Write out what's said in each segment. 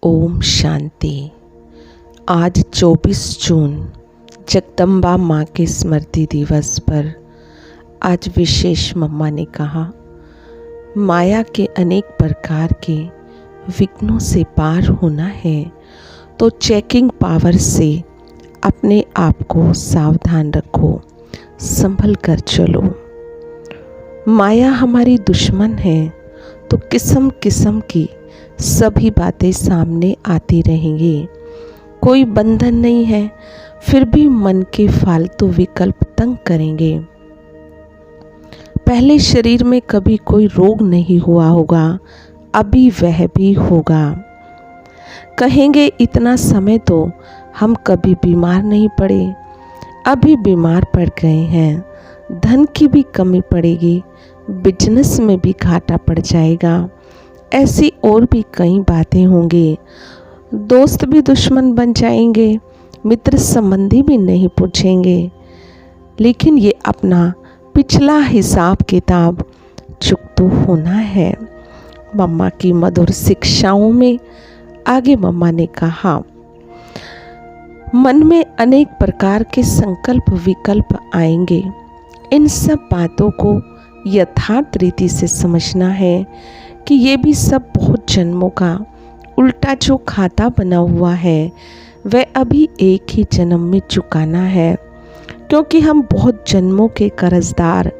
ओम शांति। आज 24 जून जगदम्बा माँ के स्मृति दिवस पर आज विशेष मम्मा ने कहा, माया के अनेक प्रकार के विघ्नों से पार होना है तो चेकिंग पावर से अपने आप को सावधान रखो, संभल कर चलो। माया हमारी दुश्मन है तो किस्म किस्म की सभी बातें सामने आती रहेंगी। कोई बंधन नहीं है, फिर भी मन के फालतू विकल्प तंग करेंगे। पहले शरीर में कभी कोई रोग नहीं हुआ होगा, अभी वह भी होगा। कहेंगे इतना समय तो हम कभी बीमार नहीं पड़े, अभी बीमार पड़ गए हैं। धन की भी कमी पड़ेगी, बिजनेस में भी घाटा पड़ जाएगा। ऐसी और भी कई बातें होंगी। दोस्त भी दुश्मन बन जाएंगे, मित्र संबंधी भी नहीं पूछेंगे। लेकिन ये अपना पिछला हिसाब किताब चुकता होना है। मम्मा की मधुर शिक्षाओं में आगे मम्मा ने कहा, मन में अनेक प्रकार के संकल्प विकल्प आएंगे। इन सब बातों को यथार्थ रीति से समझना है कि ये भी सब बहुत जन्मों का उल्टा जो खाता बना हुआ है वह अभी एक ही जन्म में चुकाना है, क्योंकि हम बहुत जन्मों के कर्जदार।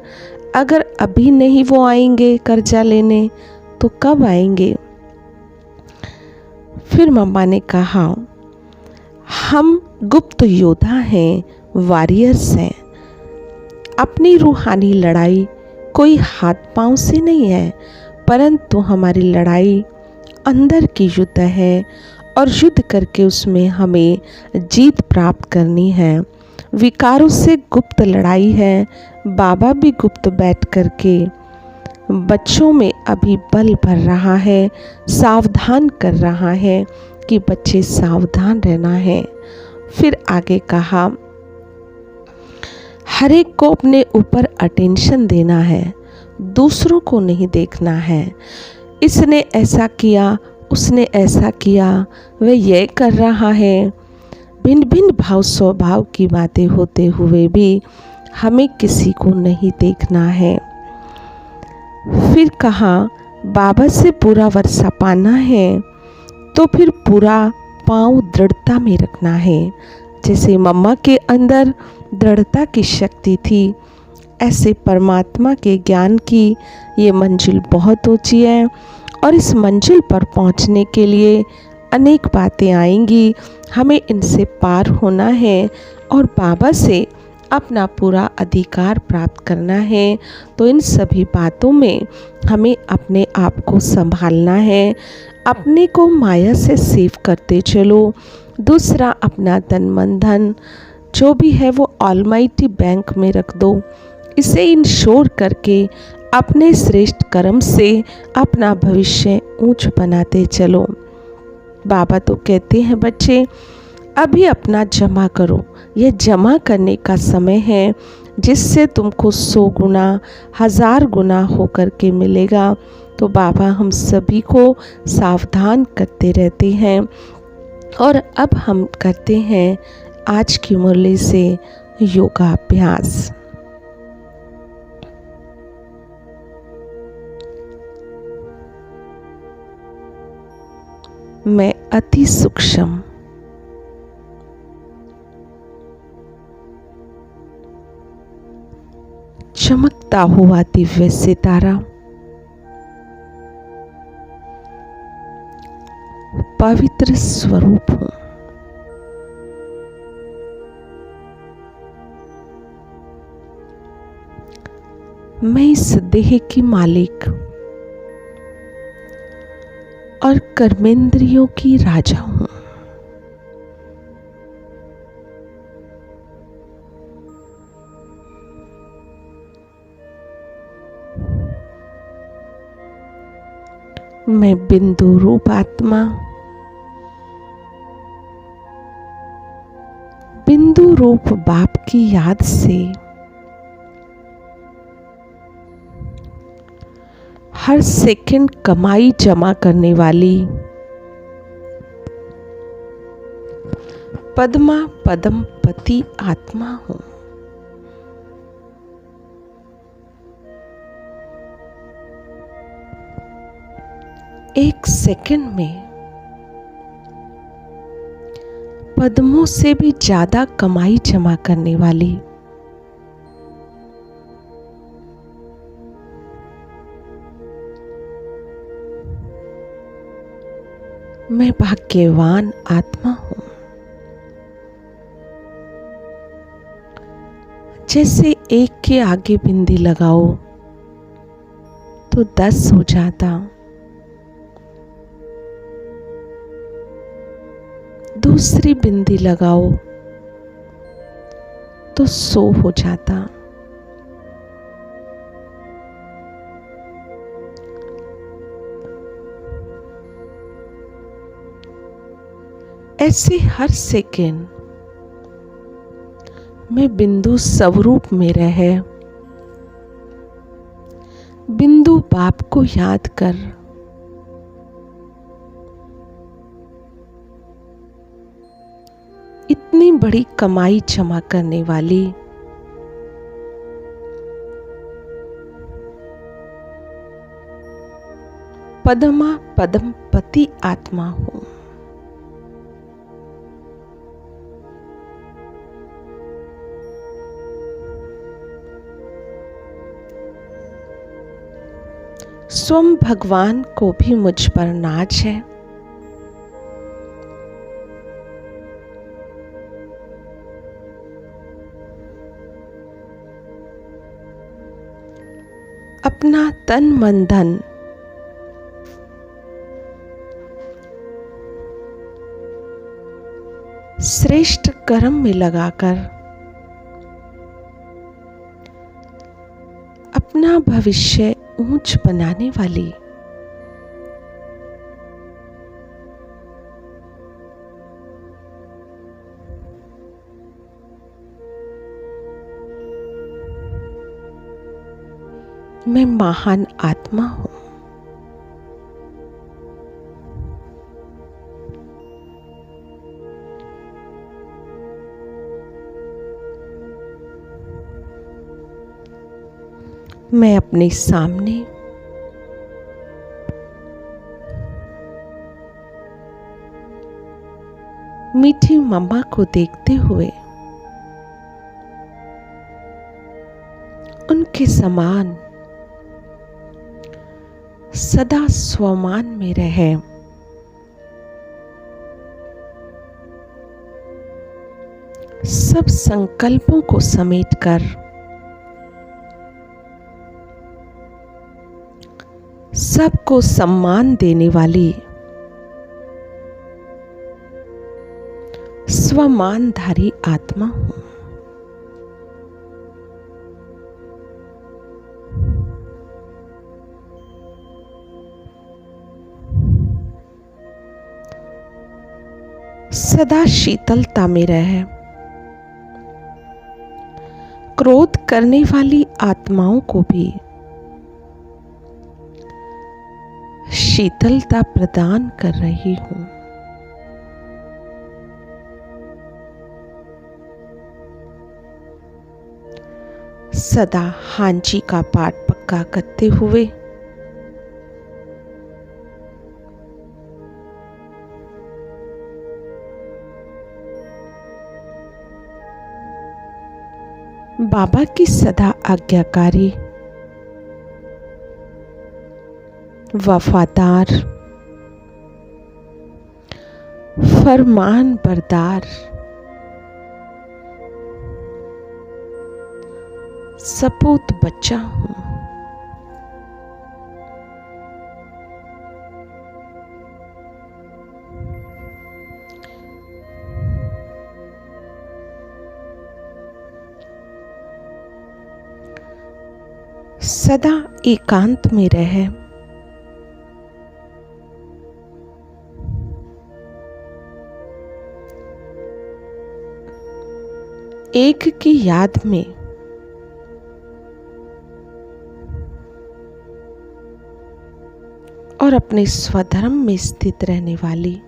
अगर अभी नहीं वो आएंगे कर्जा लेने तो कब आएंगे। फिर मम्मा ने कहा, हम गुप्त योद्धा हैं, वॉरियर्स हैं। अपनी रूहानी लड़ाई कोई हाथ पांव से नहीं है, परंतु हमारी लड़ाई अंदर की युद्ध है और युद्ध करके उसमें हमें जीत प्राप्त करनी है। विकारों से गुप्त लड़ाई है। बाबा भी गुप्त बैठ करके बच्चों में अभी बल भर रहा है, सावधान कर रहा है कि बच्चे सावधान रहना है। फिर आगे कहा, हर एक को अपने ऊपर अटेंशन देना है, दूसरों को नहीं देखना है। इसने ऐसा किया, उसने ऐसा किया, वह यह कर रहा है। भिन्न भिन्न भाव स्वभाव की बातें होते हुए भी हमें किसी को नहीं देखना है। फिर कहा, बाबा से पूरा वर्षा पाना है तो फिर पूरा पाँव दृढ़ता में रखना है। जैसे मम्मा के अंदर दृढ़ता की शक्ति थी, ऐसे परमात्मा के ज्ञान की ये मंजिल बहुत ऊंची है और इस मंजिल पर पहुंचने के लिए अनेक बातें आएंगी। हमें इनसे पार होना है और बाबा से अपना पूरा अधिकार प्राप्त करना है। तो इन सभी बातों में हमें अपने आप को संभालना है। अपने को माया से सेव करते चलो। दूसरा, अपना तन मन धन जो भी है वो ऑलमाइटी बैंक में रख दो। इसे इंश्योर करके अपने श्रेष्ठ कर्म से अपना भविष्य ऊंच बनाते चलो। बाबा तो कहते हैं, बच्चे अभी अपना जमा करो। यह जमा करने का समय है जिससे तुमको 100 गुना 1000 गुना होकर के मिलेगा। तो बाबा हम सभी को सावधान करते रहते हैं। और अब हम करते हैं आज की मुरली से योगाभ्यास। मैं अति सूक्ष्म चमकता हुआ दिव्य सितारा, पवित्र स्वरूप हूँ। मैं इस देह की मालिक और कर्मेंद्रियों की राजा हूँ। मैं बिंदु रूप आत्मा, बिंदु रूप बाप की याद से हर सेकंड कमाई जमा करने वाली पद्मा पदम पति आत्मा हूं। एक सेकंड में पद्मों से भी ज्यादा कमाई जमा करने वाली मैं भाग्यवान आत्मा हूं। जैसे एक के आगे बिंदी लगाओ तो 10 हो जाता, दूसरी बिंदी लगाओ तो 100 हो जाता। ऐसे हर सेकेंड में बिंदु स्वरूप में रहे, बिंदु बाप को याद कर इतनी बड़ी कमाई जमा करने वाली पद्मा पदम पति आत्मा हूं। स्वयं भगवान को भी मुझ पर नाज है। अपना तन मन धन श्रेष्ठ कर्म में लगाकर अपना भविष्य ऊंच बनाने वाली मैं महान आत्मा हूं। मैं अपने सामने मीठी मम्मा को देखते हुए उनके समान सदा स्वमान में रहे। सब संकल्पों को समेटकर सबको सम्मान देने वाली स्वमानधारी आत्मा हूं। सदा शीतलता में रहे। क्रोध करने वाली आत्माओं को भी शीतलता प्रदान कर रही हूं। सदा हांजी का पाठ पक्का करते हुए बाबा की सदा आज्ञाकारी, वफादार, फरमान बरदार, सपूत बच्चा हूं। सदा एकांत में रहे। एक की याद में और अपने स्वधर्म में स्थित रहने वाली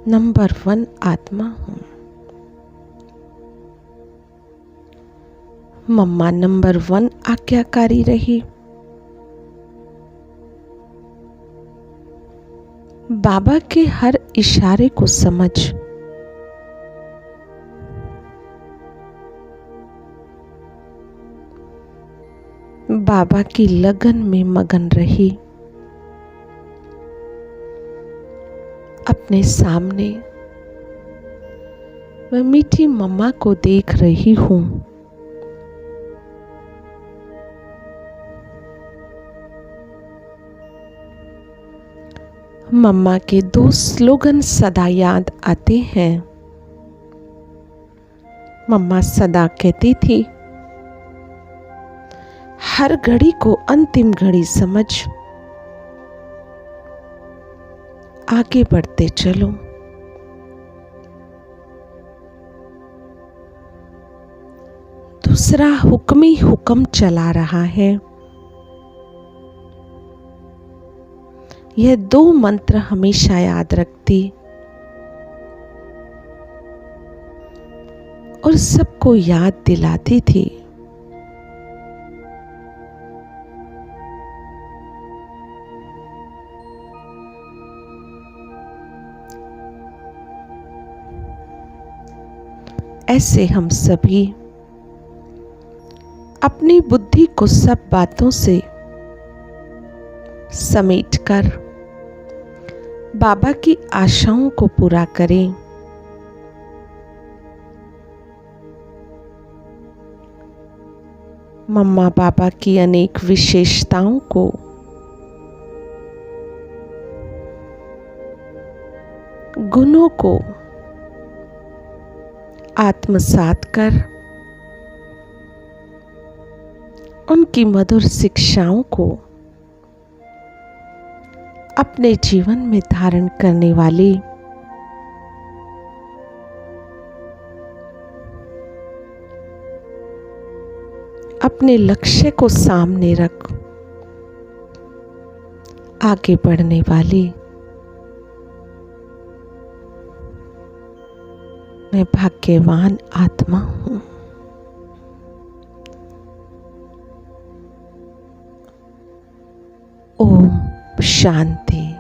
नंबर 1 आत्मा हूँ। मम्मा नंबर 1 आज्ञाकारी रही। बाबा के हर इशारे को समझ बाबा की लगन में मगन रही। अपने सामने मैं मीठी मम्मा को देख रही हूँ। मम्मा के 2 स्लोगन सदा याद आते हैं। मम्मा सदा कहती थी, हर घड़ी को अंतिम घड़ी समझ आगे बढ़ते चलो। दूसरा हुक्म ही हुक्म चला रहा है। यह 2 मंत्र हमेशा याद रखती और सबको याद दिलाती थी। ऐसे हम सभी अपनी बुद्धि को सब बातों से समेटकर बाबा की आशाओं को पूरा करें। मम्मा बाबा की अनेक विशेषताओं को गुणों को आत्मसात कर उनकी मधुर शिक्षाओं को अपने जीवन में धारण करने वाली अपने लक्ष्य को सामने रख आगे बढ़ने वाली मैं भाग्यवान आत्मा हूँ। ओम शांति।